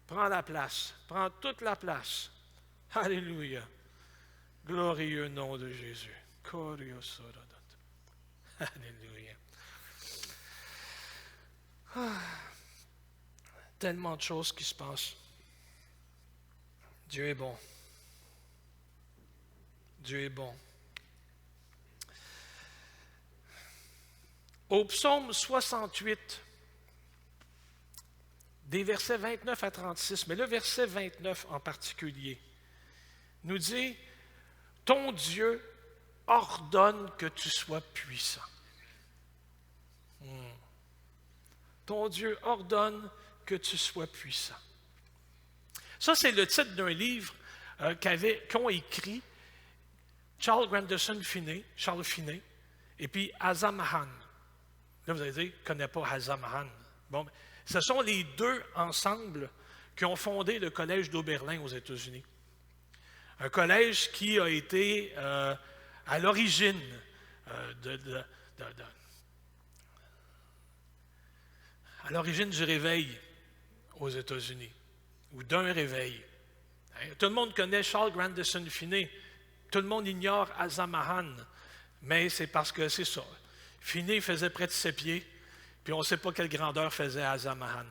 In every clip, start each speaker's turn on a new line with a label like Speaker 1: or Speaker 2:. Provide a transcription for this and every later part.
Speaker 1: Prends la place. Prends toute la place. Alléluia. Glorieux nom de Jésus. Alléluia. Tellement de choses qui se passent. Dieu est bon. Dieu est bon. Au psaume 68, des versets 29 à 36, mais le verset 29 en particulier, nous dit « Ton Dieu ordonne que tu sois puissant. » Ton Dieu ordonne que tu sois puissant. Ça, c'est le titre d'un livre qu'ont écrit Charles Grandison Finney et puis Asa Mahan. Là, vous allez dire, je ne connais pas Asa Mahan. Bon, ce sont les deux ensemble qui ont fondé le Collège d'Oberlin aux États-Unis. Un collège qui a été à l'origine à l'origine du réveil aux États-Unis, ou d'un réveil. Tout le monde connaît Charles Grandison Finney. Tout le monde ignore Asa Mahan, mais c'est parce que c'est ça. Finney faisait près de 7 pieds, puis on ne sait pas quelle grandeur faisait Asa Mahan.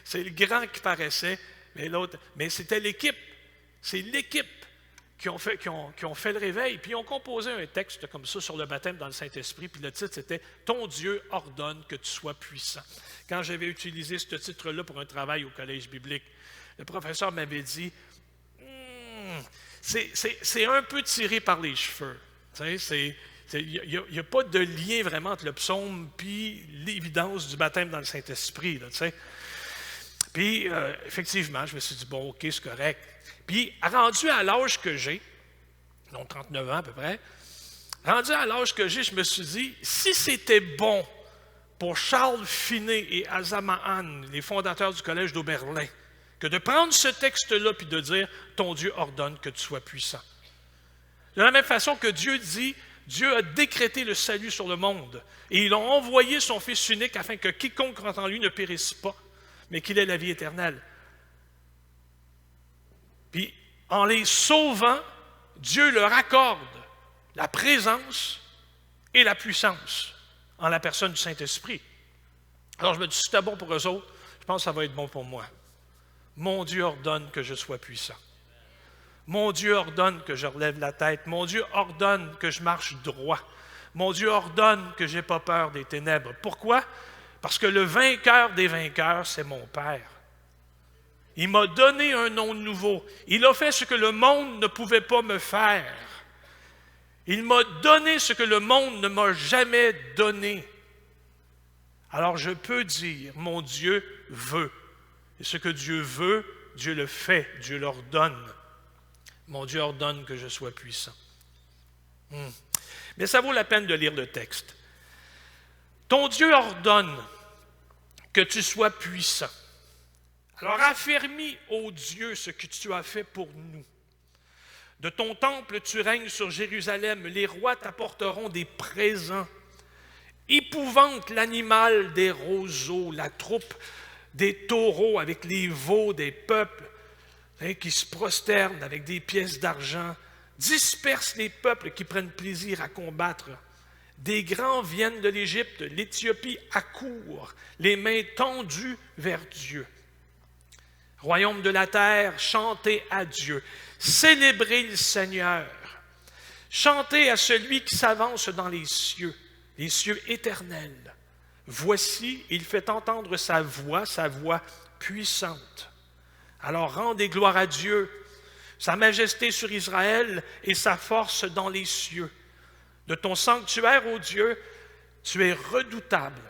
Speaker 1: C'est le grand qui paraissait, mais l'autre. Mais c'était l'équipe. C'est l'équipe qui ont fait le réveil. Puis ils ont composé un texte comme ça sur le baptême dans le Saint-Esprit. Puis le titre, c'était « Ton Dieu ordonne que tu sois puissant ». Quand j'avais utilisé ce titre-là pour un travail au collège biblique, le professeur m'avait dit c'est un peu tiré par les cheveux. Il n'y a pas de lien vraiment entre le psaume et l'évidence du baptême dans le Saint-Esprit. Puis, effectivement, je me suis dit, bon, OK, c'est correct. Puis, rendu à l'âge que j'ai, donc 39 ans à peu près, rendu à l'âge que j'ai, je me suis dit, si c'était bon pour Charles Finney et Asa Mahan, les fondateurs du Collège d'Oberlin, que de prendre ce texte-là puis de dire « Ton Dieu ordonne que tu sois puissant ». De la même façon que Dieu dit, Dieu a décrété le salut sur le monde et il a envoyé son Fils unique afin que quiconque croit en lui ne périsse pas, mais qu'il ait la vie éternelle. Puis, en les sauvant, Dieu leur accorde la présence et la puissance en la personne du Saint-Esprit. Alors, je me dis, si c'était bon pour eux autres, je pense que ça va être bon pour moi. Mon Dieu ordonne que je sois puissant. Mon Dieu ordonne que je relève la tête. Mon Dieu ordonne que je marche droit. Mon Dieu ordonne que je n'ai pas peur des ténèbres. Pourquoi? Parce que le vainqueur des vainqueurs, c'est mon Père. Il m'a donné un nom nouveau. Il a fait ce que le monde ne pouvait pas me faire. Il m'a donné ce que le monde ne m'a jamais donné. Alors je peux dire, mon Dieu veut. Et ce que Dieu veut, Dieu le fait, Dieu l'ordonne. Mon Dieu ordonne que je sois puissant. Mais ça vaut la peine de lire le texte. Ton Dieu ordonne que tu sois puissant. Alors affermis, ô Dieu, ce que tu as fait pour nous. De ton temple, tu règnes sur Jérusalem. Les rois t'apporteront des présents. Épouvante l'animal des roseaux, la troupe des taureaux avec les veaux des peuples qui se prosternent avec des pièces d'argent. Disperse les peuples qui prennent plaisir à combattre. Des grands viennent de l'Égypte, l'Éthiopie accourt, les mains tendues vers Dieu. Royaume de la terre, chantez à Dieu. Célébrez le Seigneur. Chantez à celui qui s'avance dans les cieux éternels. Voici, il fait entendre sa voix puissante. Alors rendez gloire à Dieu, sa majesté sur Israël et sa force dans les cieux. De ton sanctuaire, ô Dieu, tu es redoutable.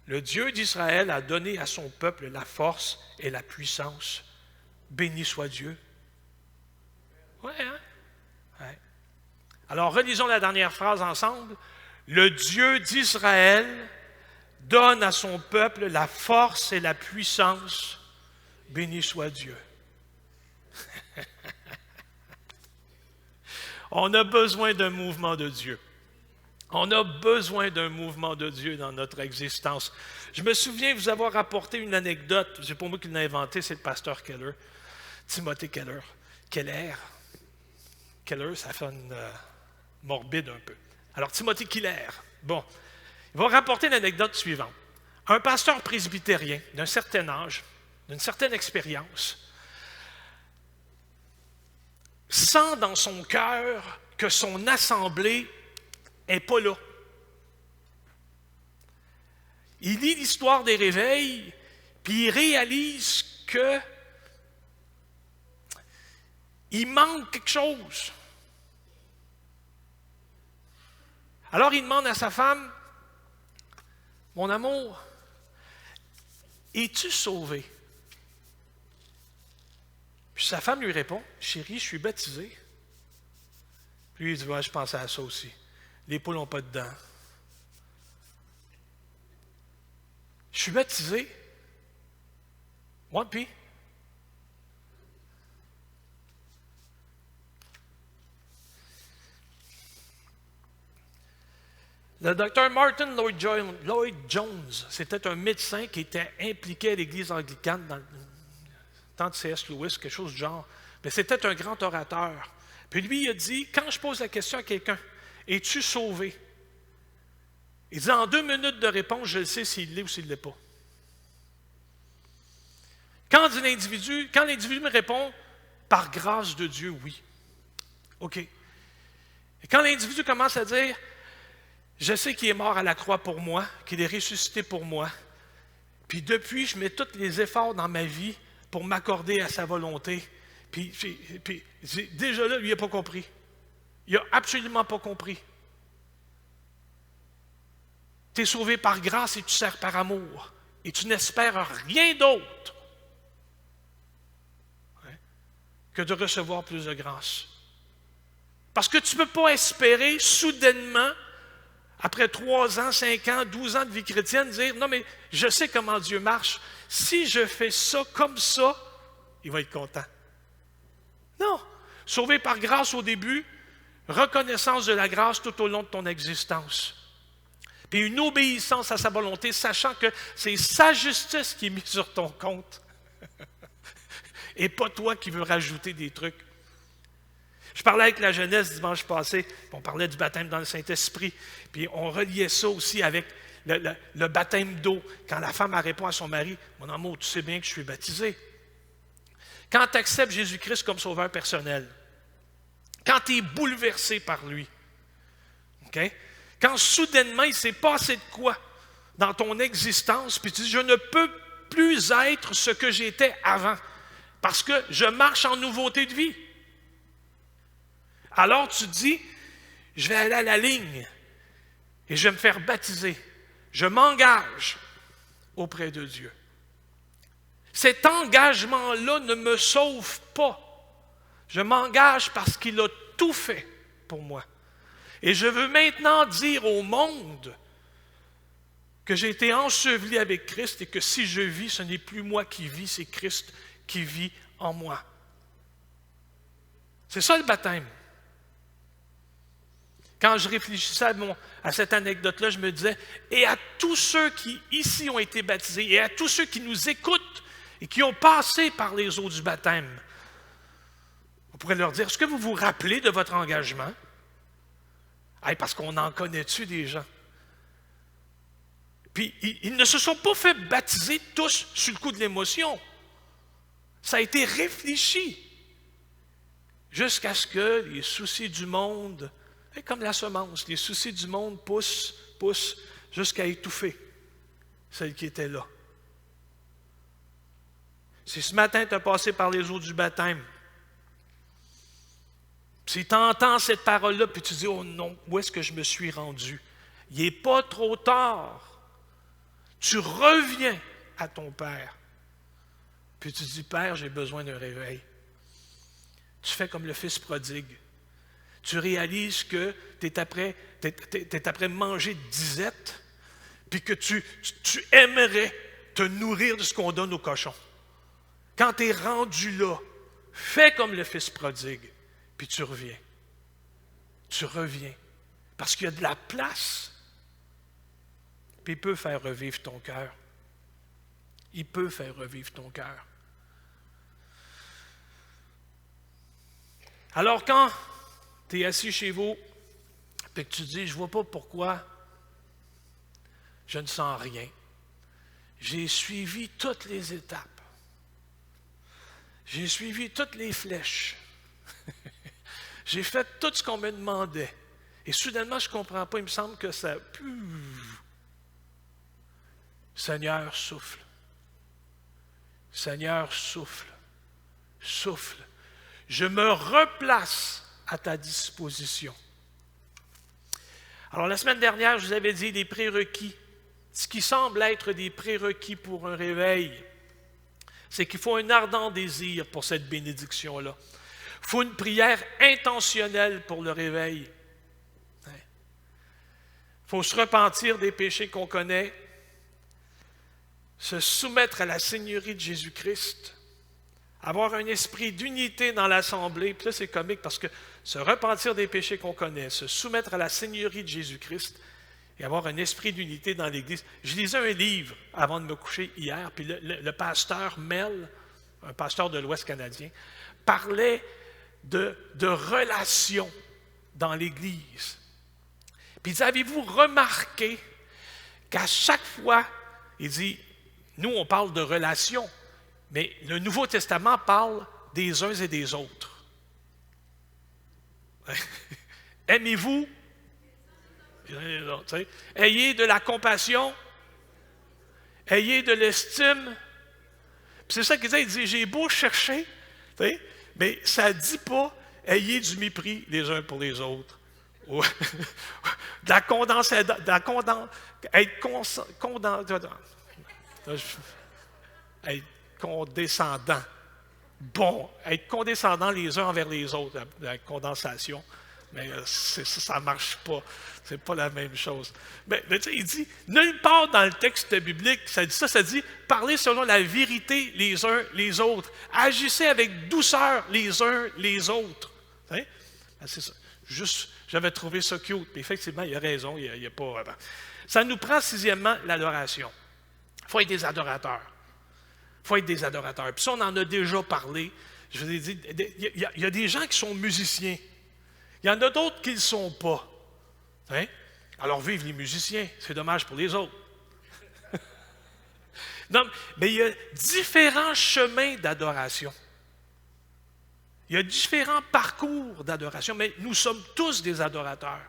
Speaker 1: Le Dieu d'Israël a donné à son peuple la force et la puissance. Béni soit Dieu. Ouais, hein? Ouais. Alors, relisons la dernière phrase ensemble. Le Dieu d'Israël donne à son peuple la force et la puissance. Béni soit Dieu. On a besoin d'un mouvement de Dieu. On a besoin d'un mouvement de Dieu dans notre existence. Je me souviens vous avoir rapporté une anecdote. C'est pas moi qui l'ai inventée, c'est le pasteur Keller. Timothée Keller. Keller, ça fait morbide un peu. Alors, Timothée Keller. Bon, il va rapporter l'anecdote suivante. Un pasteur presbytérien d'un certain âge, d'une certaine expérience, sent dans son cœur que son assemblée n'est pas là. Il lit l'histoire des réveils, puis il réalise que il manque quelque chose. Alors il demande à sa femme, « Mon amour, es-tu sauvé? » Puis sa femme lui répond, « Chérie, je suis baptisé. » Puis lui, il dit, « Ouais, je pensais à ça aussi. Les poules n'ont pas de dents. » Je suis baptisé. Moi, puis? Le docteur Martin Lloyd Jones, c'était un médecin qui était impliqué à l'Église anglicane dans le temps de C.S. Lewis, quelque chose du genre. Mais c'était un grand orateur. Puis lui, il a dit, quand je pose la question à quelqu'un, « Es-tu sauvé? » Il dit, en 2 minutes de réponse, je le sais s'il l'est ou s'il ne l'est pas. Quand l'individu me répond, « Par grâce de Dieu, oui. » OK. Et quand l'individu commence à dire, je sais qu'il est mort à la croix pour moi, qu'il est ressuscité pour moi. Puis depuis, je mets tous les efforts dans ma vie pour m'accorder à sa volonté. Puis déjà là, lui, il n'a pas compris. Il n'a absolument pas compris. Tu es sauvé par grâce et tu sers par amour. Et tu n'espères rien d'autre que de recevoir plus de grâce. Parce que tu ne peux pas espérer soudainement, après 3 ans, 5 ans, 12 ans de vie chrétienne, dire « Non, mais je sais comment Dieu marche. Si je fais ça comme ça, il va être content. » Non. Sauvé par grâce au début, reconnaissance de la grâce tout au long de ton existence. Puis une obéissance à sa volonté, sachant que c'est sa justice qui est mise sur ton compte. Et pas toi qui veux rajouter des trucs. Je parlais avec la jeunesse dimanche passé, on parlait du baptême dans le Saint-Esprit, puis on reliait ça aussi avec le baptême d'eau. Quand la femme répond à son mari, « Mon amour, tu sais bien que je suis baptisé. » Quand tu acceptes Jésus-Christ comme sauveur personnel, quand tu es bouleversé par lui, okay? Quand soudainement il s'est passé de quoi dans ton existence, puis tu dis « Je ne peux plus être ce que j'étais avant, parce que je marche en nouveauté de vie. » Alors tu dis, je vais aller à la ligne et je vais me faire baptiser. Je m'engage auprès de Dieu. Cet engagement-là ne me sauve pas. Je m'engage parce qu'il a tout fait pour moi. Et je veux maintenant dire au monde que j'ai été enseveli avec Christ et que si je vis, ce n'est plus moi qui vis, c'est Christ qui vit en moi. C'est ça le baptême. Quand je réfléchissais à cette anecdote-là, je me disais, et à tous ceux qui ici ont été baptisés, et à tous ceux qui nous écoutent et qui ont passé par les eaux du baptême, on pourrait leur dire, est-ce que vous vous rappelez de votre engagement? Hey, parce qu'on en connaît-tu des gens? Puis, ils ne se sont pas fait baptiser tous sur le coup de l'émotion. Ça a été réfléchi jusqu'à ce que les soucis du monde... Et comme la semence, les soucis du monde poussent jusqu'à étouffer celle qui était là. Si ce matin tu as passé par les eaux du baptême, si tu entends cette parole-là, puis tu dis, oh non, où est-ce que je me suis rendu? Il n'est pas trop tard. Tu reviens à ton Père. Puis tu dis, Père, j'ai besoin d'un réveil. Tu fais comme le fils prodigue. Tu réalises que tu es après manger de disette, puis que tu aimerais te nourrir de ce qu'on donne aux cochons. Quand tu es rendu là, fais comme le fils prodigue, puis tu reviens. Tu reviens. Parce qu'il y a de la place. Puis il peut faire revivre ton cœur. Il peut faire revivre ton cœur. Alors quand tu es assis chez vous, et que tu dis, je ne vois pas pourquoi je ne sens rien. J'ai suivi toutes les étapes. J'ai suivi toutes les flèches. J'ai fait tout ce qu'on me demandait. Et soudainement, je ne comprends pas, il me semble que ça... Seigneur, souffle. Seigneur, souffle. Souffle. Je me replace à ta disposition. Alors, la semaine dernière, je vous avais dit des prérequis. Ce qui semble être des prérequis pour un réveil, c'est qu'il faut un ardent désir pour cette bénédiction-là. Il faut une prière intentionnelle pour le réveil. Il faut se repentir des péchés qu'on connaît, se soumettre à la Seigneurie de Jésus-Christ, avoir un esprit d'unité dans l'assemblée. Puis là, c'est comique parce que se repentir des péchés qu'on connaît, se soumettre à la Seigneurie de Jésus-Christ et avoir un esprit d'unité dans l'Église. Je lisais un livre avant de me coucher hier, puis le pasteur Mel, un pasteur de l'Ouest canadien, parlait de relations dans l'Église. Puis il dit, avez-vous remarqué qu'à chaque fois, il dit, nous on parle de relations, mais le Nouveau Testament parle des uns et des autres. Aimez-vous. Ayez de la compassion. Ayez de l'estime. Puis c'est ça qu'il dit. Il dit, j'ai beau chercher, mais ça ne dit pas, ayez du mépris les uns pour les autres. De la condensation. Être condescendant. Bon, être condescendant les uns envers les autres, la condensation, mais ça ne marche pas. Ce n'est pas la même chose. Mais il dit, nulle part dans le texte biblique, ça dit ça dit, parlez selon la vérité les uns les autres. Agissez avec douceur les uns les autres. Ben, c'est ça. Juste, j'avais trouvé ça cute. Puis effectivement, il a raison, il y a pas... Ça nous prend, sixièmement, l'adoration. Il faut être des adorateurs. Il faut être des adorateurs. Puis ça, on en a déjà parlé. Je vous ai dit, il y a des gens qui sont musiciens. Il y en a d'autres qui ne le sont pas. Hein? Alors, vive les musiciens. C'est dommage pour les autres. Non, mais il y a différents chemins d'adoration. Il y a différents parcours d'adoration, mais nous sommes tous des adorateurs.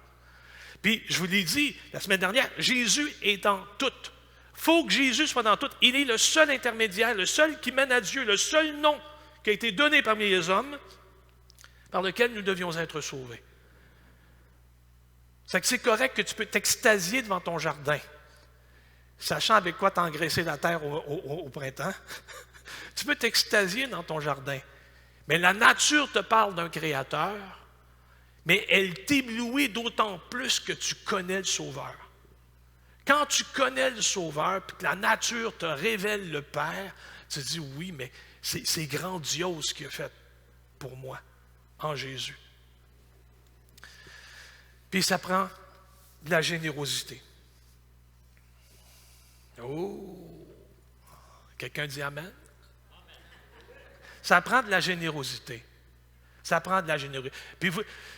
Speaker 1: Puis, je vous l'ai dit la semaine dernière, Jésus est dans tout. Il faut que Jésus soit dans tout. Il est le seul intermédiaire, le seul qui mène à Dieu, le seul nom qui a été donné parmi les hommes par lequel nous devions être sauvés. C'est correct que tu peux t'extasier devant ton jardin, sachant avec quoi t'engraisser la terre au printemps. Tu peux t'extasier dans ton jardin. Mais la nature te parle d'un créateur, mais elle t'éblouit d'autant plus que tu connais le Sauveur. Quand tu connais le Sauveur, puis que la nature te révèle le Père, tu te dis, oui, mais c'est grandiose ce qu'il a fait pour moi, en Jésus. Puis ça prend de la générosité. Oh! Quelqu'un dit Amen? Ça prend de la générosité. Ça prend de la générosité. Puis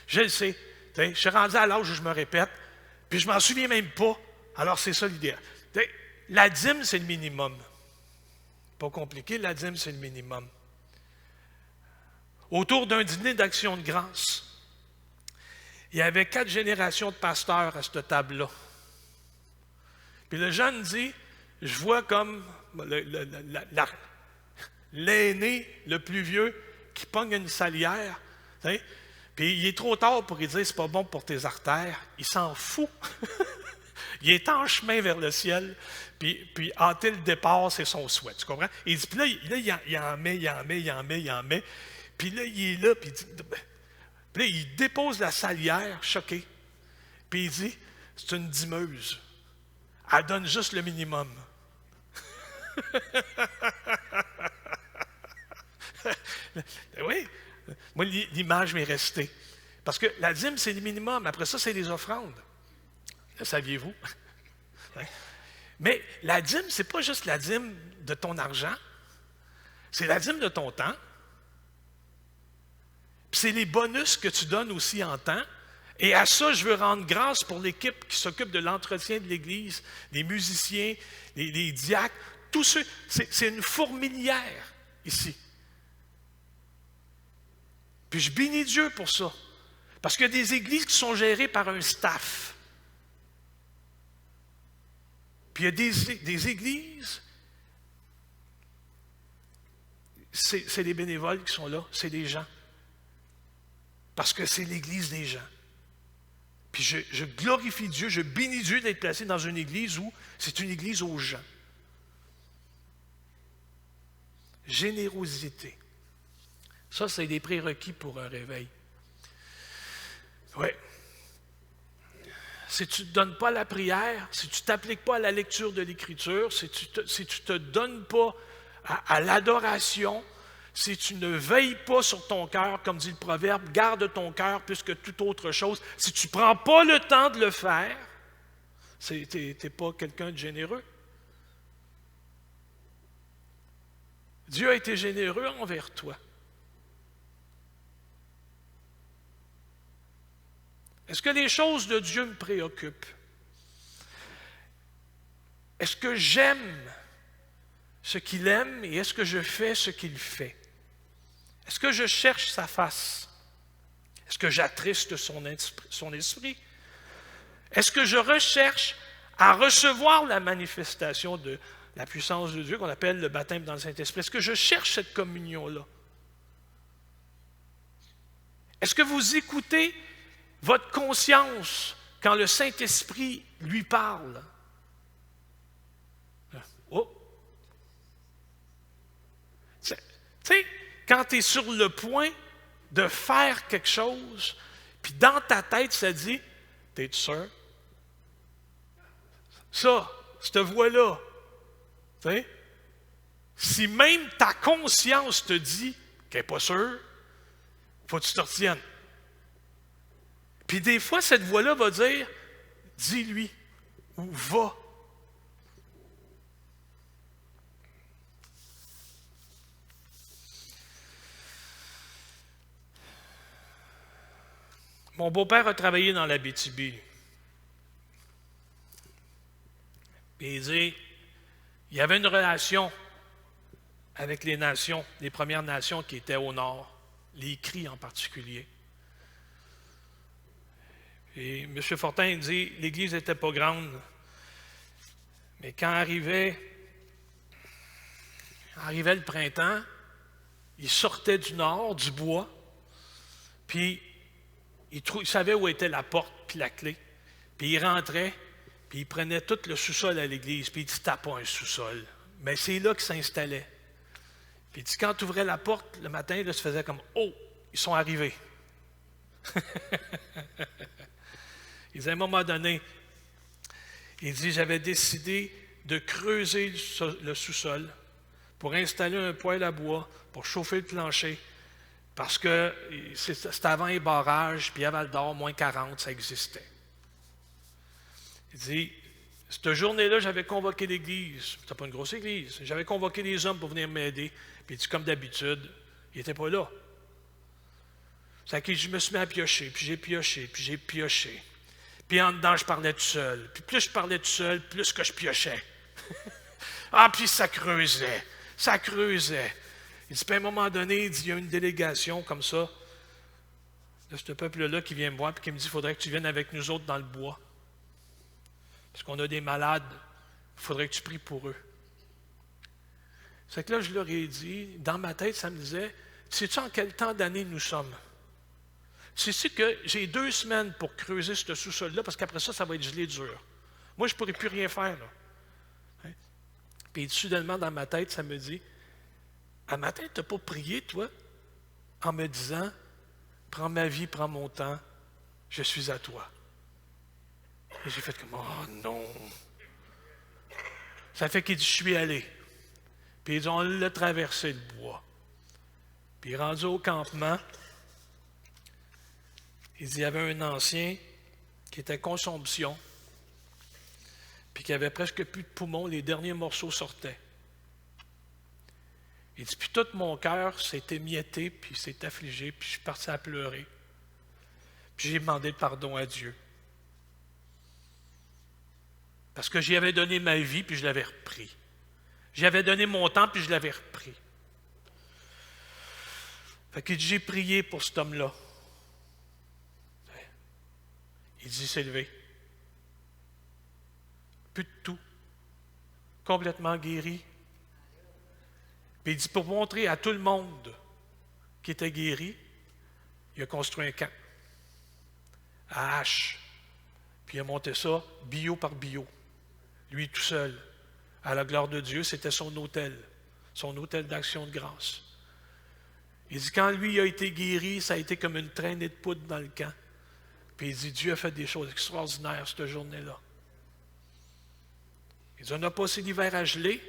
Speaker 1: je le sais, je suis rendu à l'âge où je me répète, puis je ne m'en souviens même pas. Alors, c'est ça l'idée. La dîme, c'est le minimum. Pas compliqué, la dîme, c'est le minimum. Autour d'un dîner d'action de grâce, il y avait 4 générations de pasteurs à cette table-là. Puis le jeune dit, je vois comme l'aîné, le plus vieux, qui pogne une salière, puis il est trop tard pour lui dire, c'est pas bon pour tes artères. Il s'en fout. Il est en chemin vers le ciel, puis hâter le départ, c'est son souhait. Tu comprends? Il dit, puis là, il en met. Puis là, il est là, puis là, il dépose la salière, choqué. Puis il dit, c'est une dîmeuse. Elle donne juste le minimum. Oui, moi, l'image m'est restée. Parce que la dîme, c'est le minimum. Après ça, c'est les offrandes. Le saviez-vous? Mais la dîme, ce n'est pas juste la dîme de ton argent, c'est la dîme de ton temps. Puis c'est les bonus que tu donnes aussi en temps. Et à ça, je veux rendre grâce pour l'équipe qui s'occupe de l'entretien de l'Église, les musiciens, les diacres, tous ceux. C'est une fourmilière ici. Puis je bénis Dieu pour ça. Parce qu'il y a des églises qui sont gérées par un staff. Puis il y a des églises, c'est les bénévoles qui sont là, c'est les gens. Parce que c'est l'église des gens. Puis je glorifie Dieu, je bénis Dieu d'être placé dans une église où c'est une église aux gens. Générosité. Ça, c'est des prérequis pour un réveil. Oui. Si tu ne te donnes pas à la prière, si tu ne t'appliques pas à la lecture de l'Écriture, si tu ne te donnes pas à l'adoration, si tu ne veilles pas sur ton cœur, comme dit le proverbe, garde ton cœur plus que toute autre chose, si tu ne prends pas le temps de le faire, tu n'es pas quelqu'un de généreux. Dieu a été généreux envers toi. Est-ce que les choses de Dieu me préoccupent? Est-ce que j'aime ce qu'il aime et est-ce que je fais ce qu'il fait? Est-ce que je cherche sa face? Est-ce que j'attriste son esprit? Est-ce que je recherche à recevoir la manifestation de la puissance de Dieu qu'on appelle le baptême dans le Saint-Esprit? Est-ce que je cherche cette communion-là? Est-ce que vous écoutez votre conscience quand le Saint-Esprit lui parle? Oh! Tu sais, quand tu es sur le point de faire quelque chose, puis dans ta tête, ça dit, t'es sûr? Ça, cette voix-là, tu sais, si même ta conscience te dit qu'elle n'est pas sûre, il faut que tu te retiennes. Puis des fois, cette voix-là va dire, dis-lui, ou va. Mon beau-père a travaillé dans l'Abitibi. Puis il dit, il y avait une relation avec les nations, les Premières Nations qui étaient au nord, les Cris en particulier. Et M. Fortin dit, l'Église n'était pas grande, mais quand arrivait le printemps, il sortait du nord, du bois, puis il savait où était la porte puis la clé. Puis il rentrait, puis il prenait tout le sous-sol à l'église, puis il dit, t'as pas un sous-sol. Mais c'est là qu'il s'installait. Puis il dit, quand tu ouvrais la porte le matin, là, se faisait comme, oh, ils sont arrivés. Il dit, à un moment donné, il dit, j'avais décidé de creuser le sous-sol pour installer un poêle à bois, pour chauffer le plancher, parce que c'était avant les barrages, puis à Val-d'Or, moins 40, ça existait. Il dit, cette journée-là, j'avais convoqué l'église. C'était pas une grosse église. J'avais convoqué les hommes pour venir m'aider. Puis il dit, comme d'habitude, il n'était pas là. C'est que je me suis mis à piocher, puis j'ai pioché, puis j'ai pioché. Puis en dedans, je parlais tout seul. Puis plus je parlais tout seul, plus que je piochais. Ah, puis ça creusait. Ça creusait. Il dit, puis à un moment donné, il dit, il y a une délégation comme ça, de ce peuple-là qui vient me voir, puis qui me dit, il faudrait que tu viennes avec nous autres dans le bois. Parce qu'on a des malades, il faudrait que tu pries pour eux. C'est que là, je leur ai dit, dans ma tête, ça me disait, sais-tu en quel temps d'année nous sommes? Sais-tu que j'ai 2 semaines pour creuser ce sous-sol-là, parce qu'après ça, ça va être gelé dur. Moi, je ne pourrais plus rien faire, là. Hein? Puis soudainement, dans ma tête, ça me dit, à matin, tu n'as pas prié, toi, en me disant, prends ma vie, prends mon temps, je suis à toi. Et j'ai fait comme, oh non. Ça fait qu'il dit, je suis allé. Puis ils ont l'a traversé le bois. Puis rendu au campement, Il dit, il y avait un ancien qui était consomption, puis qui avait presque plus de poumons, les derniers morceaux sortaient. Il dit, puis tout mon cœur s'est émietté, puis s'est affligé, puis je suis parti à pleurer. Puis j'ai demandé le pardon à Dieu. Parce que j'y avais donné ma vie, puis je l'avais repris. J'y avais donné mon temps, puis je l'avais repris. Fait qu'il dit, j'ai prié pour cet homme-là. Il dit, s'est levé. Plus de tout. Complètement guéri. Puis il dit, pour montrer à tout le monde qui était guéri, il a construit un camp à hache. Puis il a monté ça bio par bio. Lui tout seul. À la gloire de Dieu, c'était son autel d'action de grâce. Il dit, quand lui a été guéri, ça a été comme une traînée de poudre dans le camp. Puis il dit, Dieu a fait des choses extraordinaires cette journée-là. Il dit, on a passé l'hiver à geler,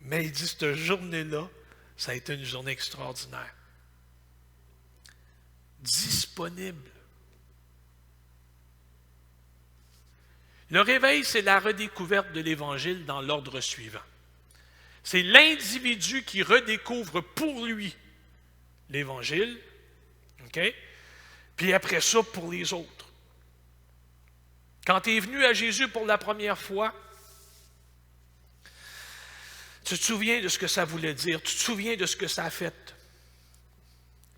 Speaker 1: mais il dit, cette journée-là, ça a été une journée extraordinaire. Disponible. Le réveil, c'est la redécouverte de l'Évangile dans l'ordre suivant. C'est l'individu qui redécouvre pour lui l'Évangile, OK? Puis après ça, pour les autres. Quand tu es venu à Jésus pour la première fois, tu te souviens de ce que ça voulait dire, tu te souviens de ce que ça a fait,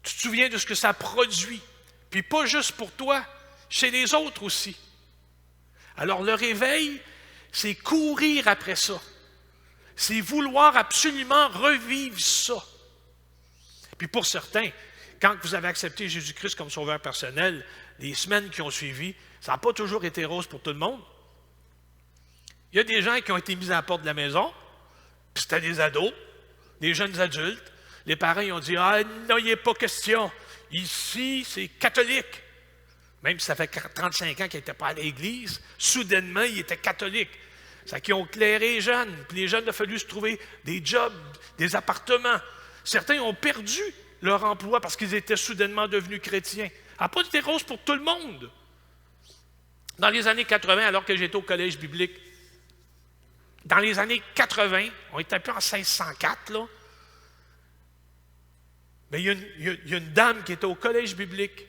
Speaker 1: tu te souviens de ce que ça produit, puis pas juste pour toi, chez les autres aussi. Alors le réveil, c'est courir après ça. C'est vouloir absolument revivre ça. Puis pour certains, quand vous avez accepté Jésus-Christ comme sauveur personnel, les semaines qui ont suivi, ça n'a pas toujours été rose pour tout le monde. Il y a des gens qui ont été mis à la porte de la maison, puis c'était des ados, des jeunes adultes. Les parents ils ont dit « Ah, non, il n'est pas question. Ici, c'est catholique. » Même si ça fait 35 ans qu'ils n'étaient pas à l'église, soudainement, ils étaient catholiques. C'est qu'ils ont clairé les jeunes. Puis les jeunes, il a fallu se trouver des jobs, des appartements. Certains ont perdu leur emploi parce qu'ils étaient soudainement devenus chrétiens. Ça n'a pas été rose pour tout le monde. Dans les années 80, alors que j'étais au collège biblique, dans les années 80, on était un peu en 1604, là, mais il y a une dame qui était au collège biblique.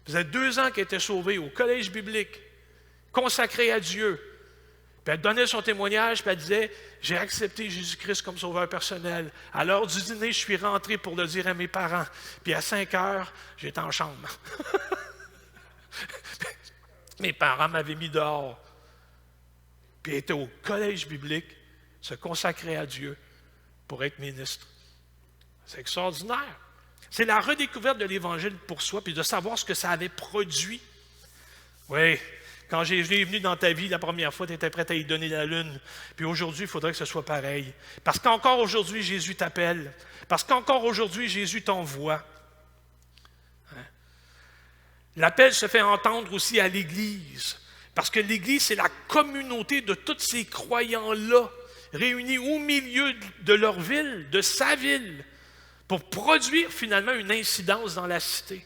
Speaker 1: Ça faisait 2 ans qu'elle était sauvée au collège biblique, consacrée à Dieu. Puis elle donnait son témoignage, puis elle disait « J'ai accepté Jésus-Christ comme sauveur personnel. À l'heure du dîner, je suis rentré pour le dire à mes parents. Puis à 5 heures, j'étais en chambre. Mes parents m'avaient mis dehors. Puis elle était au collège biblique, se consacrer à Dieu pour être ministre. C'est extraordinaire. C'est la redécouverte de l'Évangile pour soi, puis de savoir ce que ça avait produit. Oui, quand Jésus est venu dans ta vie la première fois, tu étais prêt à y donner la lune. Puis aujourd'hui, il faudrait que ce soit pareil. Parce qu'encore aujourd'hui, Jésus t'appelle. Parce qu'encore aujourd'hui, Jésus t'envoie. Hein? L'appel se fait entendre aussi à l'Église. Parce que l'Église, c'est la communauté de tous ces croyants-là, réunis au milieu de leur ville, de sa ville, pour produire finalement une incidence dans la cité.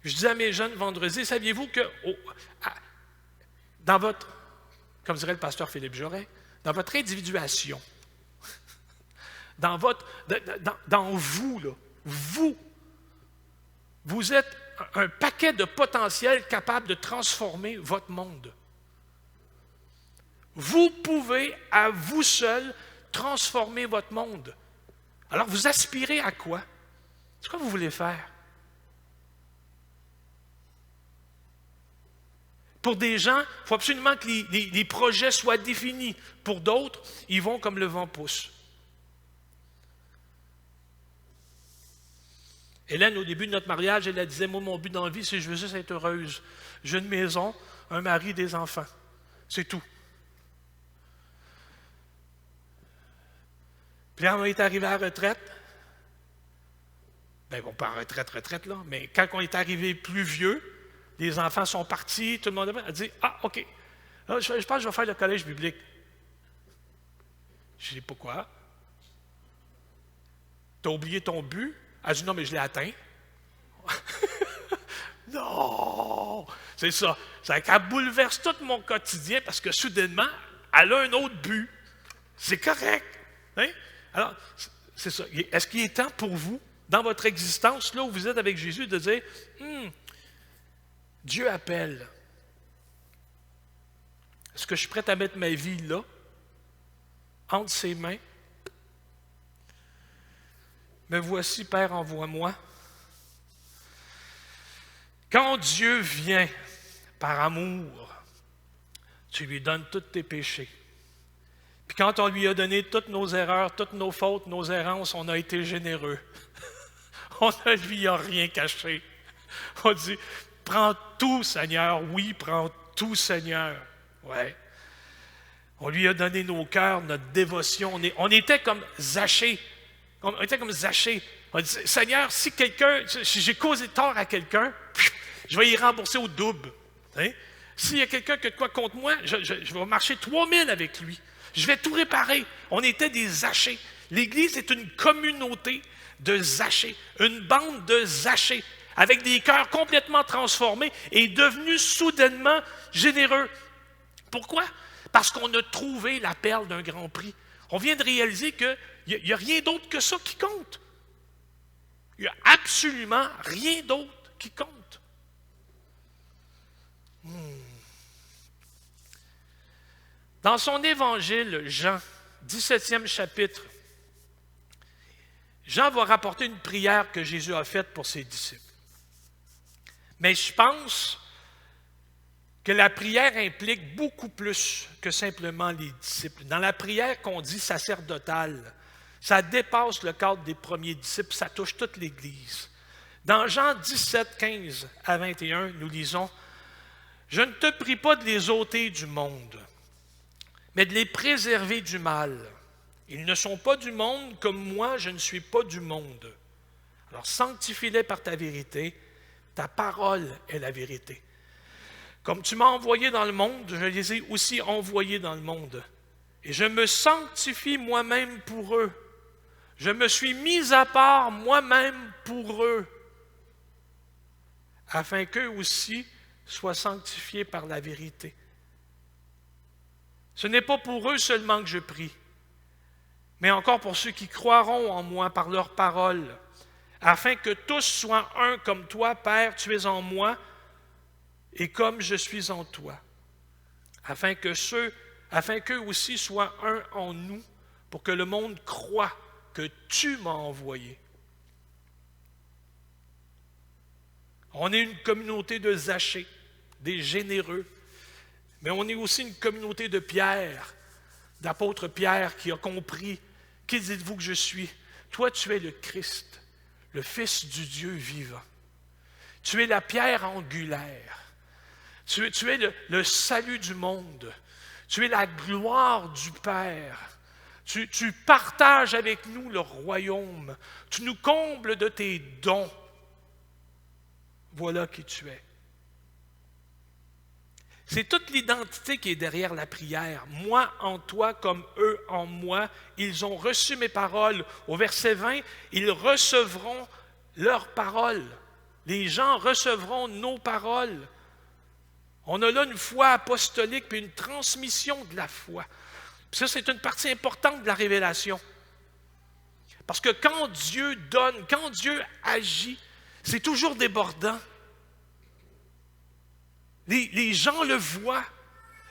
Speaker 1: Je disais à mes jeunes vendredi, saviez-vous que dans votre, comme dirait le pasteur Philippe Joret, dans votre individuation, dans vous, là, vous êtes un paquet de potentiel capable de transformer votre monde. Vous pouvez, à vous seul, transformer votre monde. Alors, vous aspirez à quoi? C'est quoi vous voulez faire? Pour des gens, il faut absolument que les projets soient définis. Pour d'autres, ils vont comme le vent pousse. Hélène, au début de notre mariage, elle disait, moi, mon but dans la vie, c'est que je veux juste être heureuse. J'ai une maison, un mari, des enfants. C'est tout. Puis là, on est arrivé à la retraite. Bien, bon, pas en retraite, là, mais quand on est arrivé plus vieux, les enfants sont partis, tout le monde a dit, ah, OK, là, je pense que je vais faire le collège biblique. Je dis, pourquoi? Tu as oublié ton but? Elle dit, non, mais je l'ai atteint. Non! C'est ça. C'est qu'elle bouleverse tout mon quotidien parce que soudainement, elle a un autre but. C'est correct. Hein? Alors, c'est ça. Est-ce qu'il est temps pour vous, dans votre existence, là où vous êtes avec Jésus, de dire, Dieu appelle. Est-ce que je suis prêt à mettre ma vie là, entre ses mains? Me voici, Père, envoie-moi. Quand Dieu vient par amour, tu lui donnes tous tes péchés. Puis quand on lui a donné toutes nos erreurs, toutes nos fautes, nos errances, on a été généreux. On ne lui a rien caché. On dit, prends tout, Seigneur. Oui, prends tout, Seigneur. Ouais. On lui a donné nos cœurs, notre dévotion. On était comme Zachée. On était comme Zachée. On dit, Seigneur, si j'ai causé tort à quelqu'un, je vais y rembourser au double. Hein? S'il y a quelqu'un qui a de quoi contre moi, je vais marcher 3000 avec lui. Je vais tout réparer. On était des Zachées. L'Église est une communauté de Zachées, une bande de Zachées, avec des cœurs complètement transformés et devenus soudainement généreux. Pourquoi? Parce qu'on a trouvé la perle d'un grand prix. On vient de réaliser qu'il n'y a rien d'autre que ça qui compte. Il n'y a absolument rien d'autre qui compte. Dans son évangile, Jean, 17e chapitre, Jean va rapporter une prière que Jésus a faite pour ses disciples. Mais je pense que la prière implique beaucoup plus que simplement les disciples. Dans la prière qu'on dit sacerdotale, ça dépasse le cadre des premiers disciples, ça touche toute l'Église. Dans Jean 17, 15 à 21, nous lisons « Je ne te prie pas de les ôter du monde, mais de les préserver du mal. Ils ne sont pas du monde, comme moi, je ne suis pas du monde. Alors sanctifie-les par ta vérité, ta parole est la vérité. Comme tu m'as envoyé dans le monde, je les ai aussi envoyés dans le monde. Et je me sanctifie moi-même pour eux. Je me suis mis à part moi-même pour eux, afin qu'eux aussi soient sanctifiés par la vérité. Ce n'est pas pour eux seulement que je prie, mais encore pour ceux qui croiront en moi par leur parole, afin que tous soient un comme toi, Père, tu es en moi, et comme je suis en toi, afin qu'eux aussi soient un en nous, pour que le monde croie que tu m'as envoyé. On est une communauté de Zachée, des généreux, mais on est aussi une communauté de Pierre, d'apôtre Pierre qui a compris, qui dites-vous que je suis? Toi, tu es le Christ, le Fils du Dieu vivant. Tu es la pierre angulaire. Tu es le salut du monde. Tu es la gloire du Père. Tu partages avec nous le royaume. Tu nous combles de tes dons. Voilà qui tu es. C'est toute l'identité qui est derrière la prière. Moi en toi comme eux en moi. Ils ont reçu mes paroles. Au verset 20, ils recevront leurs paroles. Les gens recevront nos paroles. On a là une foi apostolique puis une transmission de la foi. Puis ça, c'est une partie importante de la révélation. Parce que quand Dieu donne, quand Dieu agit, c'est toujours débordant. Les gens le voient,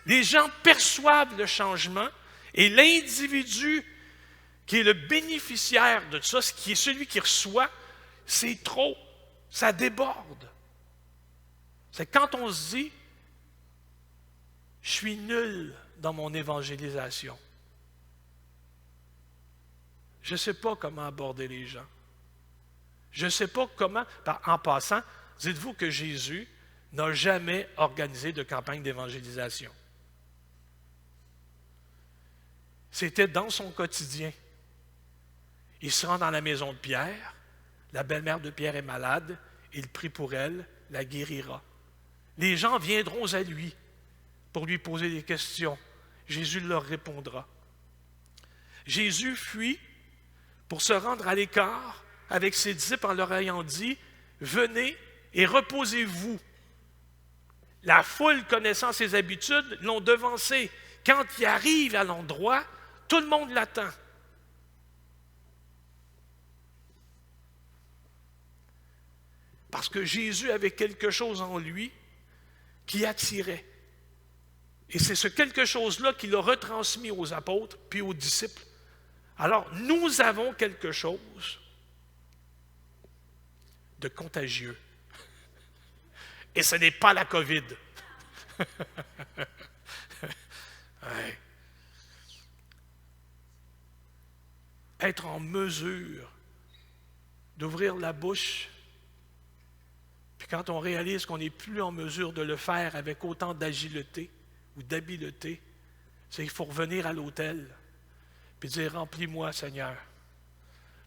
Speaker 1: les gens perçoivent le changement et l'individu qui est le bénéficiaire de ça, qui est celui qui reçoit, c'est trop, ça déborde. C'est quand on se dit, je suis nul dans mon évangélisation. Je ne sais pas comment aborder les gens. Je ne sais pas comment, en passant, dites-vous que Jésus n'a jamais organisé de campagne d'évangélisation. C'était dans son quotidien. Il se rend dans la maison de Pierre, la belle-mère de Pierre est malade, il prie pour elle, la guérira. Les gens viendront à lui pour lui poser des questions. Jésus leur répondra. Jésus fuit pour se rendre à l'écart avec ses disciples en leur ayant dit, « Venez et reposez-vous. » La foule, connaissant ses habitudes, l'ont devancé. Quand il arrive à l'endroit, tout le monde l'attend. Parce que Jésus avait quelque chose en lui qui attirait. Et c'est ce quelque chose-là qu'il a retransmis aux apôtres puis aux disciples. Alors, nous avons quelque chose de contagieux. Et ce n'est pas la COVID. Ouais. Être en mesure d'ouvrir la bouche, puis quand on réalise qu'on n'est plus en mesure de le faire avec autant d'agilité ou d'habileté, c'est qu'il faut revenir à l'autel puis dire « Remplis-moi, Seigneur.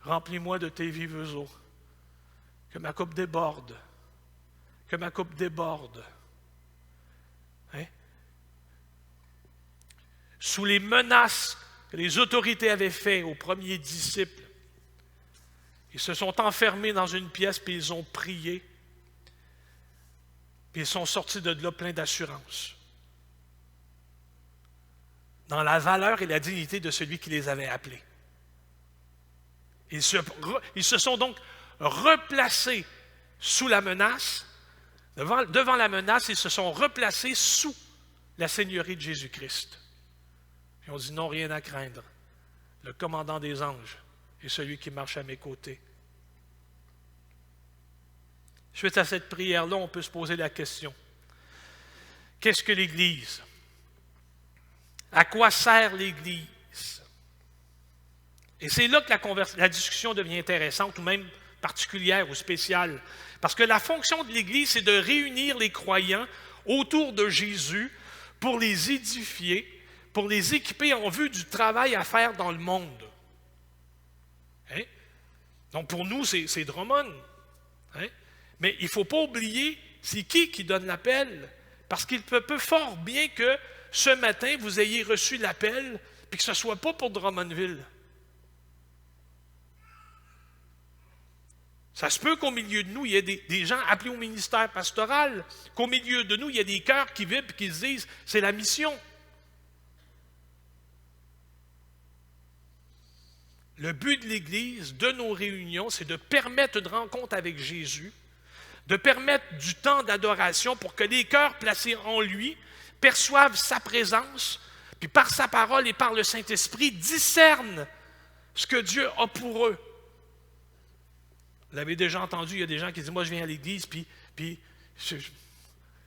Speaker 1: Remplis-moi de tes viveux eaux. Que ma coupe déborde. Que ma coupe déborde. » Hein? Sous les menaces que les autorités avaient faites aux premiers disciples, ils se sont enfermés dans une pièce puis ils ont prié. Puis ils sont sortis de là pleins d'assurance. Dans la valeur et la dignité de celui qui les avait appelés. Ils se sont donc replacés sous la menace. Devant la menace, ils se sont replacés sous la seigneurie de Jésus-Christ. Ils ont dit non, rien à craindre. Le commandant des anges est celui qui marche à mes côtés. Suite à cette prière-là, on peut se poser la question. Qu'est-ce que l'Église? À quoi sert l'Église? Et c'est là que la discussion devient intéressante, ou même particulière ou spéciale. Parce que la fonction de l'Église, c'est de réunir les croyants autour de Jésus pour les édifier, pour les équiper en vue du travail à faire dans le monde. Hein? Donc pour nous, c'est Drummond. Hein? Mais il ne faut pas oublier, c'est qui donne l'appel? Parce qu'il peut fort bien que ce matin, vous ayez reçu l'appel, puis que ce ne soit pas pour Drummondville. Ça se peut qu'au milieu de nous, il y ait des gens appelés au ministère pastoral, qu'au milieu de nous, il y ait des cœurs qui vibrent et qui se disent, c'est la mission. Le but de l'Église, de nos réunions, c'est de permettre une rencontre avec Jésus, de permettre du temps d'adoration pour que les cœurs placés en lui perçoivent sa présence, puis par sa parole et par le Saint-Esprit discernent ce que Dieu a pour eux. Vous l'avez déjà entendu, il y a des gens qui disent « Moi, je viens à l'Église, puis je ne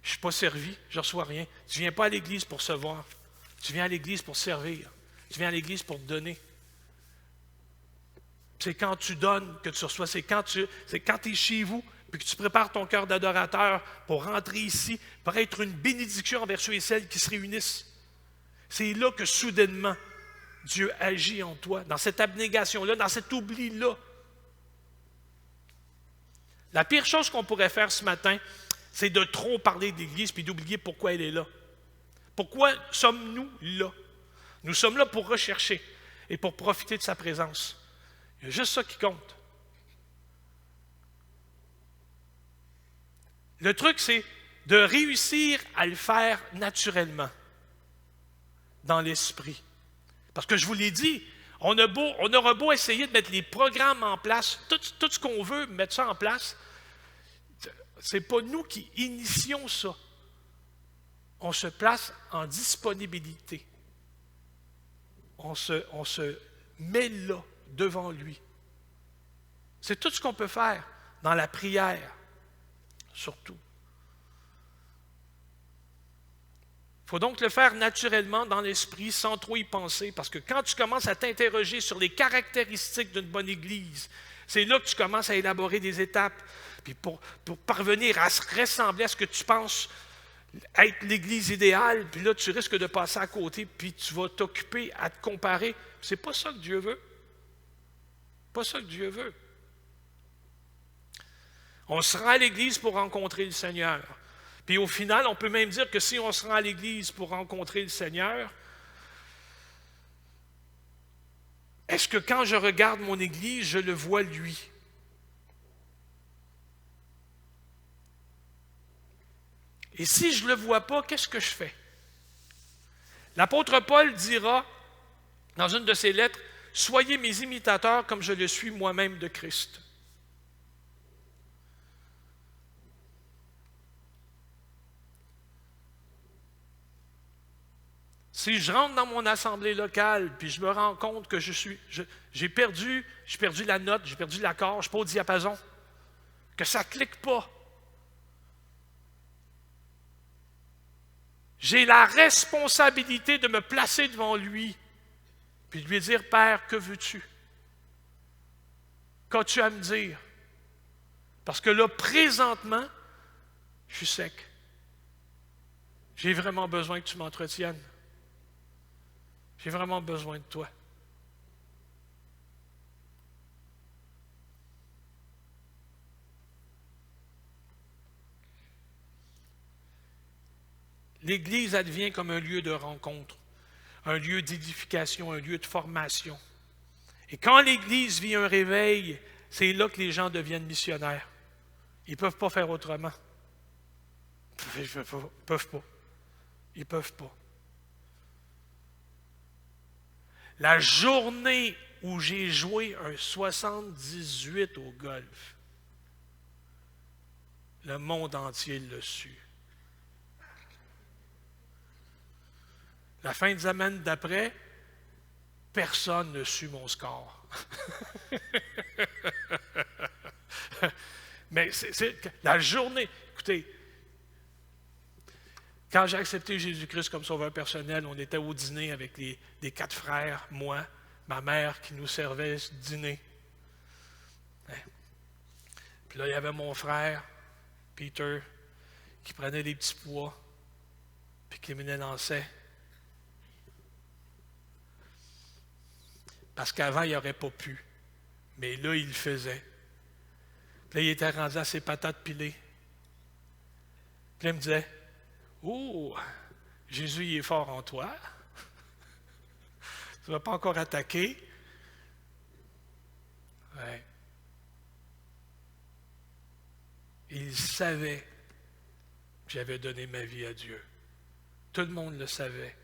Speaker 1: suis pas servi, je ne reçois rien. » Tu ne viens pas à l'Église pour recevoir. Tu viens à l'Église pour servir. Tu viens à l'Église pour te donner. C'est quand tu donnes que tu reçois. C'est quand tu es chez vous, puis que tu prépares ton cœur d'adorateur pour rentrer ici, pour être une bénédiction envers ceux et celles qui se réunissent. C'est là que soudainement, Dieu agit en toi, dans cette abnégation-là, dans cet oubli-là. La pire chose qu'on pourrait faire ce matin, c'est de trop parler d'Église puis d'oublier pourquoi elle est là. Pourquoi sommes-nous là? Nous sommes là pour rechercher et pour profiter de sa présence. Il y a juste ça qui compte. Le truc, c'est de réussir à le faire naturellement, dans l'esprit. Parce que je vous l'ai dit, on aura beau essayer de mettre les programmes en place, tout ce qu'on veut, mettre ça en place, ce n'est pas nous qui initions ça. On se place en disponibilité. On se met là, devant lui. C'est tout ce qu'on peut faire dans la prière, surtout. Il faut donc le faire naturellement dans l'esprit, sans trop y penser, parce que quand tu commences à t'interroger sur les caractéristiques d'une bonne Église, c'est là que tu commences à élaborer des étapes. Puis pour parvenir à se ressembler à ce que tu penses être l'Église idéale, puis là, tu risques de passer à côté, puis tu vas t'occuper à te comparer. C'est pas ça que Dieu veut. Pas ça que Dieu veut. On se rend à l'Église pour rencontrer le Seigneur. Puis au final, on peut même dire que si on se rend à l'Église pour rencontrer le Seigneur, est-ce que quand je regarde mon Église, je le vois lui? Et si je ne le vois pas, qu'est-ce que je fais? L'apôtre Paul dira, dans une de ses lettres, « Soyez mes imitateurs comme je le suis moi-même de Christ. » Si je rentre dans mon assemblée locale, puis je me rends compte que j'ai perdu la note, j'ai perdu l'accord, je ne suis pas au diapason, que ça ne clique pas, j'ai la responsabilité de me placer devant lui, puis de lui dire, « Père, que veux-tu? Qu'as-tu à me dire? » Parce que là, présentement, je suis sec. J'ai vraiment besoin que tu m'entretiennes. J'ai vraiment besoin de toi. L'Église advient comme un lieu de rencontre, un lieu d'édification, un lieu de formation. Et quand l'Église vit un réveil, c'est là que les gens deviennent missionnaires. Ils ne peuvent pas faire autrement. Ils ne peuvent pas. Ils ne peuvent pas. La journée où j'ai joué un 78 au golf, le monde entier l'a su. La fin de semaine d'après, personne n'a su mon score. Mais c'est la journée. Écoutez, quand j'ai accepté Jésus-Christ comme sauveur personnel, on était au dîner avec les 4 frères, moi, ma mère qui nous servait ce dîner. Puis là, il y avait mon frère, Peter, qui prenait des petits pois, puis qui me les lançait. Parce qu'avant, il n'aurait pas pu. Mais là, il le faisait. Puis là, il était rendu à ses patates pilées. Puis là, il me disait, « Oh, Jésus, il est fort en toi. Tu ne vas pas encore attaquer. » Ouais. Il savait que j'avais donné ma vie à Dieu. Tout le monde le savait.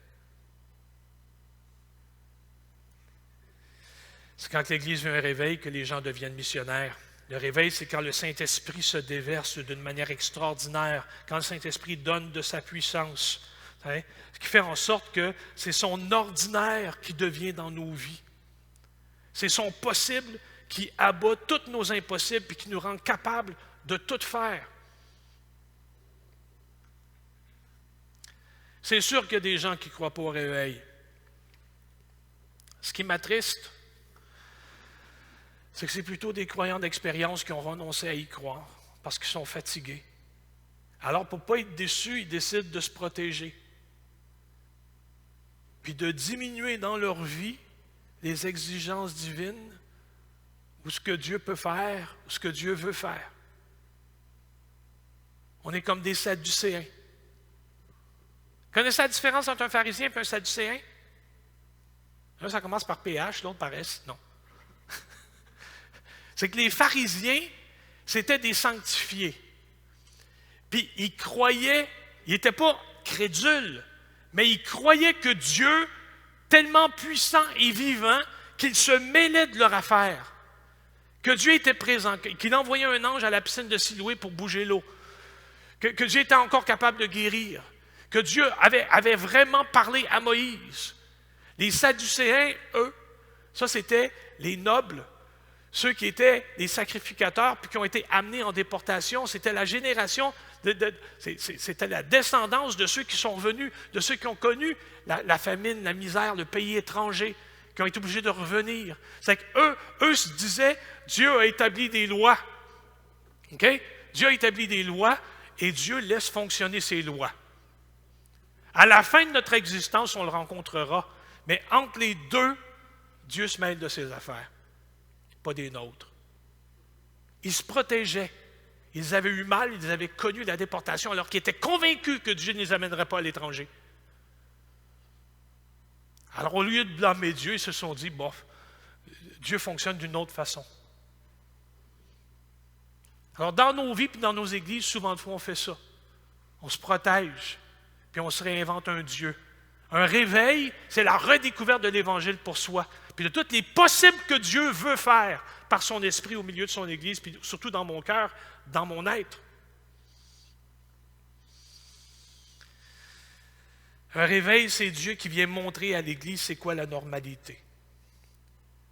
Speaker 1: C'est quand l'Église veut un réveil que les gens deviennent missionnaires. Le réveil, c'est quand le Saint-Esprit se déverse d'une manière extraordinaire, quand le Saint-Esprit donne de sa puissance. Hein? Ce qui fait en sorte que c'est son ordinaire qui devient dans nos vies. C'est son possible qui abat tous nos impossibles et qui nous rend capables de tout faire. C'est sûr qu'il y a des gens qui ne croient pas au réveil. Ce qui m'attriste, c'est que c'est plutôt des croyants d'expérience qui ont renoncé à y croire parce qu'ils sont fatigués. Alors, pour ne pas être déçus, ils décident de se protéger, puis de diminuer dans leur vie les exigences divines ou ce que Dieu peut faire, ou ce que Dieu veut faire. On est comme des Sadducéens. Connaissez la différence entre un pharisien et un Sadducéen? Un, ça commence par PH, l'autre par S. Non. C'est que les pharisiens, c'était des sanctifiés. Puis ils croyaient, ils n'étaient pas crédules, mais ils croyaient que Dieu, tellement puissant et vivant, qu'il se mêlait de leur affaire. Que Dieu était présent, qu'il envoyait un ange à la piscine de Siloé pour bouger l'eau. Que Dieu était encore capable de guérir. Que Dieu avait vraiment parlé à Moïse. Les Sadducéens, eux, ça c'était les nobles, ceux qui étaient des sacrificateurs puis qui ont été amenés en déportation. C'était la génération, c'était la descendance de ceux qui sont venus, de ceux qui ont connu la famine, la misère, le pays étranger, qui ont été obligés de revenir. C'est qu'eux se disaient, Dieu a établi des lois. Okay? Dieu a établi des lois et Dieu laisse fonctionner ces lois. À la fin de notre existence, on le rencontrera. Mais entre les deux, Dieu se mêle de ses affaires, pas des nôtres. Ils se protégeaient. Ils avaient eu mal, ils avaient connu la déportation alors qu'ils étaient convaincus que Dieu ne les amènerait pas à l'étranger. Alors au lieu de blâmer Dieu, ils se sont dit, bof, Dieu fonctionne d'une autre façon. Alors dans nos vies et dans nos églises, souvent de fois, on fait ça. On se protège, puis on se réinvente un Dieu. Un réveil, c'est la redécouverte de l'Évangile pour soi, puis de toutes les possibles que Dieu veut faire par son esprit au milieu de son Église, puis surtout dans mon cœur, dans mon être. Un réveil, c'est Dieu qui vient montrer à l'Église c'est quoi la normalité.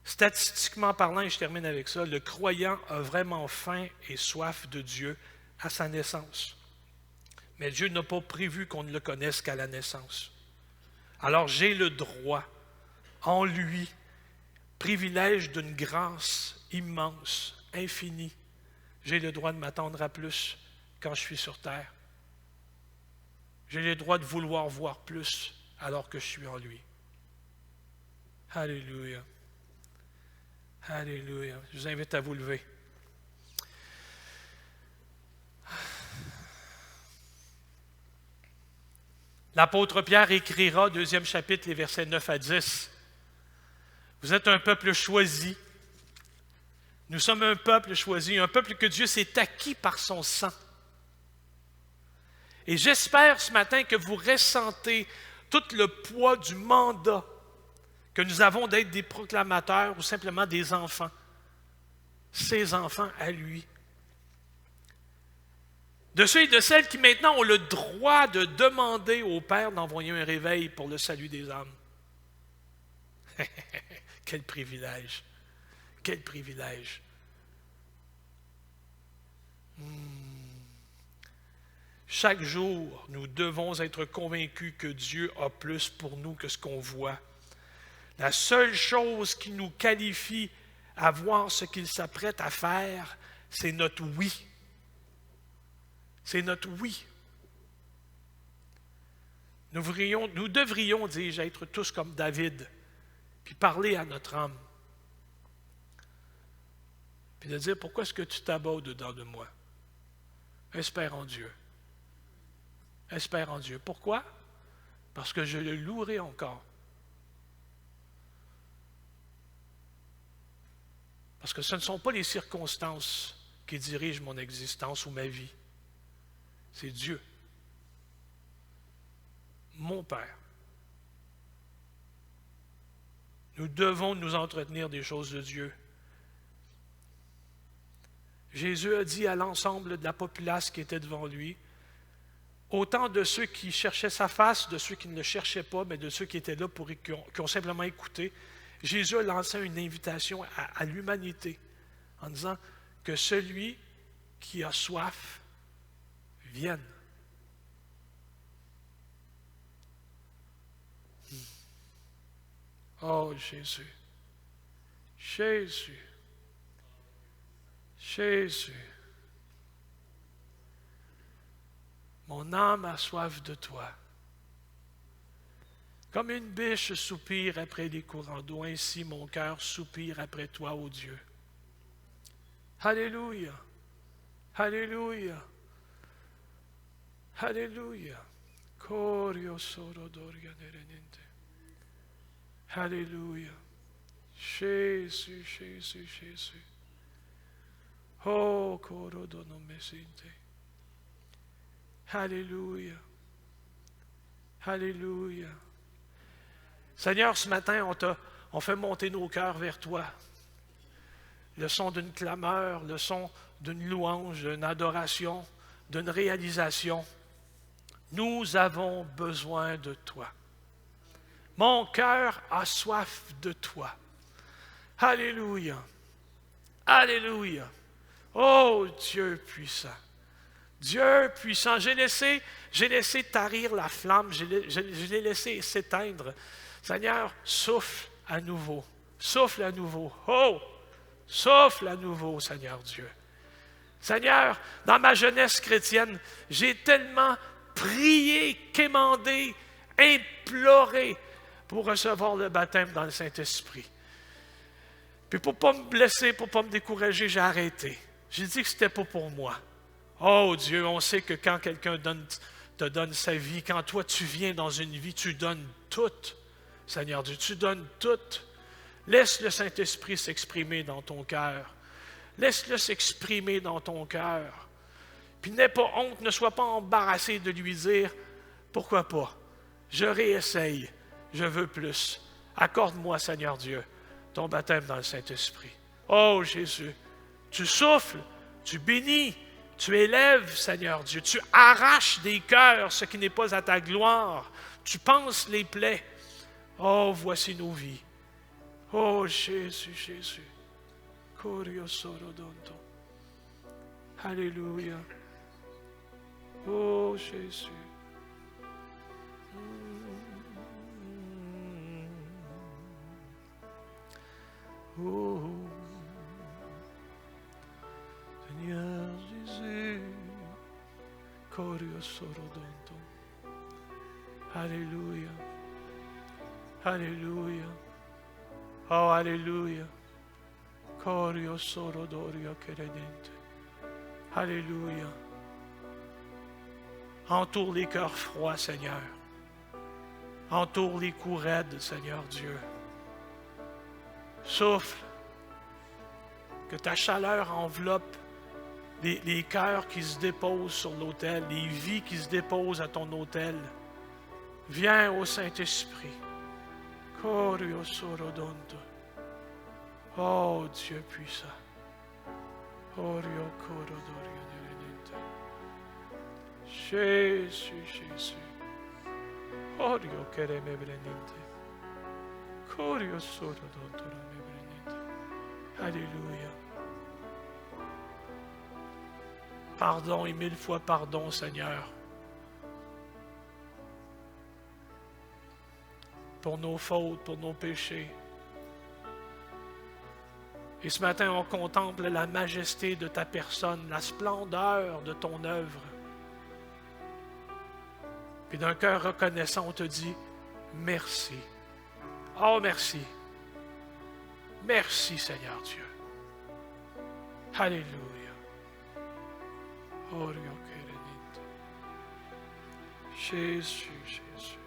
Speaker 1: Statistiquement parlant, et je termine avec ça, le croyant a vraiment faim et soif de Dieu à sa naissance. Mais Dieu n'a pas prévu qu'on ne le connaisse qu'à la naissance. Alors j'ai le droit, en lui, privilège d'une grâce immense, infinie. J'ai le droit de m'attendre à plus quand je suis sur terre. J'ai le droit de vouloir voir plus alors que je suis en lui. Alléluia. Alléluia. Je vous invite à vous lever. L'apôtre Pierre écrira, 2e chapitre, les versets 9 à 10. Vous êtes un peuple choisi. Nous sommes un peuple choisi, un peuple que Dieu s'est acquis par son sang. Et j'espère ce matin que vous ressentez tout le poids du mandat que nous avons d'être des proclamateurs ou simplement des enfants. Ses enfants à lui. De ceux et de celles qui maintenant ont le droit de demander au Père d'envoyer un réveil pour le salut des âmes. Quel privilège! Quel privilège! Chaque jour, nous devons être convaincus que Dieu a plus pour nous que ce qu'on voit. La seule chose qui nous qualifie à voir ce qu'il s'apprête à faire, c'est notre oui. C'est notre oui. Nous devrions, dis-je, être tous comme David, puis parler à notre âme, puis de dire, pourquoi est-ce que tu t'abats au-dedans de moi? Espère en Dieu. Espère en Dieu. Pourquoi? Parce que je le louerai encore. Parce que ce ne sont pas les circonstances qui dirigent mon existence ou ma vie. C'est Dieu. Mon Père. Nous devons nous entretenir des choses de Dieu. Jésus a dit à l'ensemble de la populace qui était devant lui, autant de ceux qui cherchaient sa face, de ceux qui ne le cherchaient pas, mais de ceux qui étaient là, qui ont simplement écouté, Jésus a lancé une invitation à l'humanité en disant que celui qui a soif vienne. Oh Jésus, Jésus, Jésus. Mon âme a soif de toi. Comme une biche soupire après les courants d'eau, ainsi mon cœur soupire après toi, ô Dieu. Alléluia. Alléluia. Alléluia. Alléluia. Jésus, Jésus, Jésus. Oh, corodonomesinte. Alléluia. Alléluia. Seigneur, ce matin, on fait monter nos cœurs vers toi. Le son d'une clameur, le son d'une louange, d'une adoration, d'une réalisation. Nous avons besoin de toi. Mon cœur a soif de toi. Alléluia. Alléluia. Oh Dieu puissant. Dieu puissant. J'ai laissé tarir la flamme. Je l'ai laissé s'éteindre. Seigneur, souffle à nouveau. Souffle à nouveau. Oh! Souffle à nouveau, Seigneur Dieu. Seigneur, dans ma jeunesse chrétienne, j'ai tellement prié, quémandé, imploré pour recevoir le baptême dans le Saint-Esprit. Puis pour ne pas me blesser, pour ne pas me décourager, j'ai arrêté. J'ai dit que ce n'était pas pour moi. Oh Dieu, on sait que quand quelqu'un te donne sa vie, quand toi tu viens dans une vie, tu donnes tout. Seigneur Dieu, tu donnes tout. Laisse le Saint-Esprit s'exprimer dans ton cœur. Laisse-le s'exprimer dans ton cœur. Puis n'aie pas honte, ne sois pas embarrassé de lui dire, pourquoi pas, je réessaye, je veux plus. Accorde-moi, Seigneur Dieu, ton baptême dans le Saint-Esprit. Oh Jésus, tu souffles, tu bénis, tu élèves, Seigneur Dieu, tu arraches des cœurs ce qui n'est pas à ta gloire, tu panses les plaies. Oh, voici nos vies. Oh Jésus, Jésus. Alléluia. Oh Jésus. Oh Seigneur Jésus. Alléluia. Alléluia. Oh, Alléluia. Alléluia. Entoure les cœurs froids, Seigneur. Entoure les coups raides, Seigneur Dieu. Souffle. Que ta chaleur enveloppe les cœurs qui se déposent sur l'autel, les vies qui se déposent à ton autel. Viens au Saint-Esprit. Oh Dieu puissant. Jésus, Jésus. Alléluia. Pardon et 1000 fois pardon, Seigneur. Pour nos fautes, pour nos péchés. Et ce matin, on contemple la majesté de ta personne, la splendeur de ton œuvre. Puis d'un cœur reconnaissant, on te dit merci. Oh, merci. Merci, Seigneur Dieu. Alléluia. Jésus, Jésus.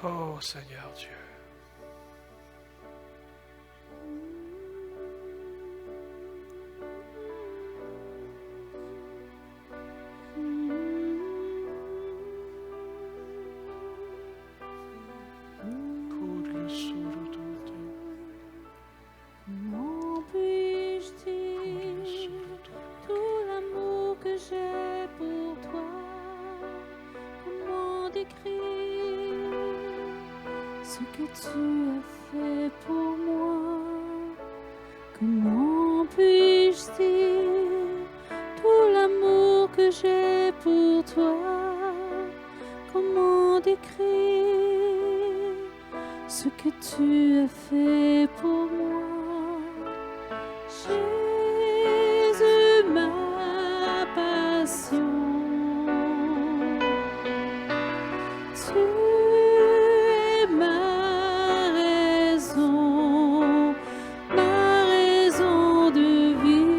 Speaker 1: Oh, Seigneur Dieu.
Speaker 2: Comment puis-je dire tout l'amour que j'ai pour toi? Comment décrire ce que tu as fait pour moi? Comment puis-je dire tout l'amour que j'ai pour toi? Comment décrire ce que tu as fait pour moi? Jésus, ma passion, tu es ma raison de vivre.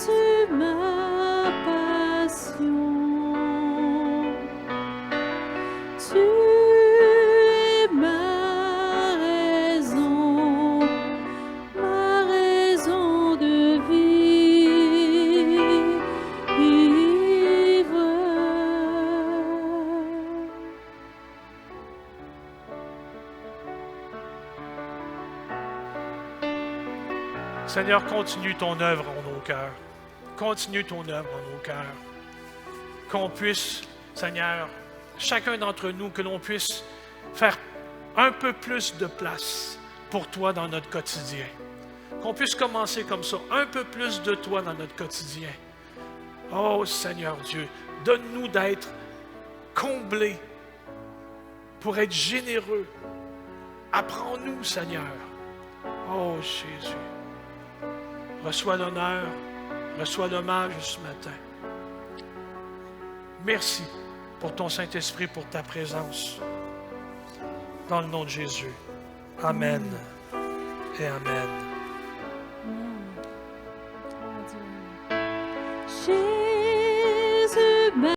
Speaker 2: Jésus, ma passion. Tu es ma raison de vivre.
Speaker 1: Seigneur, continue ton œuvre en nos cœurs. Continue ton œuvre en nos cœurs. Qu'on puisse, Seigneur, chacun d'entre nous, que l'on puisse faire un peu plus de place pour toi dans notre quotidien. Qu'on puisse commencer comme ça, un peu plus de toi dans notre quotidien. Oh Seigneur Dieu, donne-nous d'être comblés pour être généreux. Apprends-nous, Seigneur. Oh Jésus, reçois l'honneur, reçois l'hommage ce matin. Merci pour ton Saint-Esprit, pour ta présence. Dans le nom de Jésus. Amen et Amen.